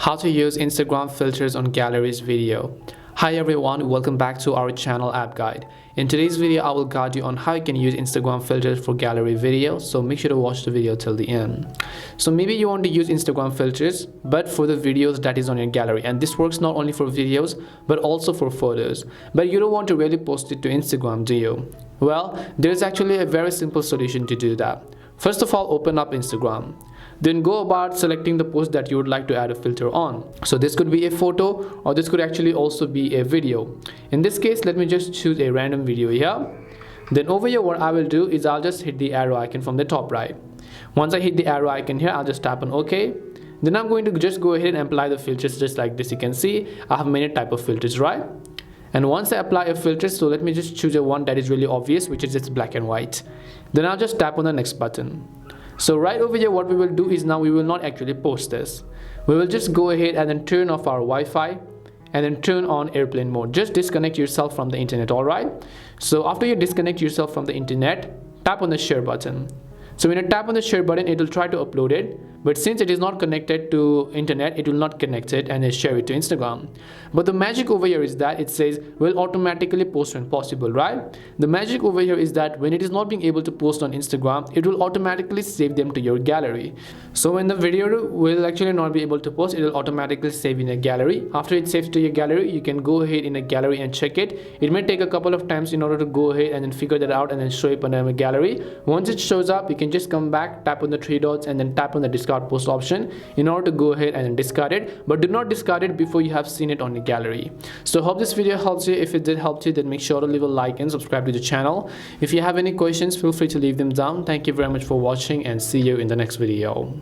How to use Instagram filters on galleries video. Hi everyone, welcome back to our channel App Guide. In today's video I will guide you on how you can use Instagram filters for gallery video, so make sure to watch the video till the end. So maybe you want to use Instagram filters but for the videos that is on your gallery, and this works not only for videos but also for photos, but you don't want to really post it to Instagram, do you? Well, there's actually a very simple solution to do that. First of all, open up Instagram. Then go about selecting the post that you would like to add a filter on. So this could be a photo, or this could actually also be a video. In this case, let me just choose a random video here. Then over here, what I will do is I'll just hit the arrow icon from the top right. Once I hit the arrow icon here, I'll just tap on OK. Then I'm going to just go ahead and apply the filters just like this. You can see I have many type of filters, right? And once I apply a filter, so let me just choose a one that is really obvious, which is just black and white. Then I'll just tap on the next button. So right over here, what we will do is now we will not actually post this. We will just go ahead and then turn off our Wi-Fi and then turn on airplane mode. Just disconnect yourself from the internet, alright? So after you disconnect yourself from the internet, tap on the share button. So when you tap on the share button, it will try to upload it, but since it is not connected to internet, it will not connect it and share it to Instagram. But the magic over here is that it says will automatically post when possible, right? The magic over here is that when it is not being able to post on Instagram, it will automatically save them to your gallery. So when the video will actually not be able to post, it will automatically save in a gallery. After it saves to your gallery, you can go ahead in a gallery and check it. It may take a couple of times in order to go ahead and then figure that out and then show it on a gallery. Once it shows up, you can just come back, tap on the three dots and then tap on the discard post option in order to go ahead and discard it, but do not discard it before you have seen it on the gallery. So hope this video helps you. If it did help you, then make sure to leave a like and subscribe to the channel. If you have any questions, feel free to leave them down. Thank you very much for watching and see you in the next video.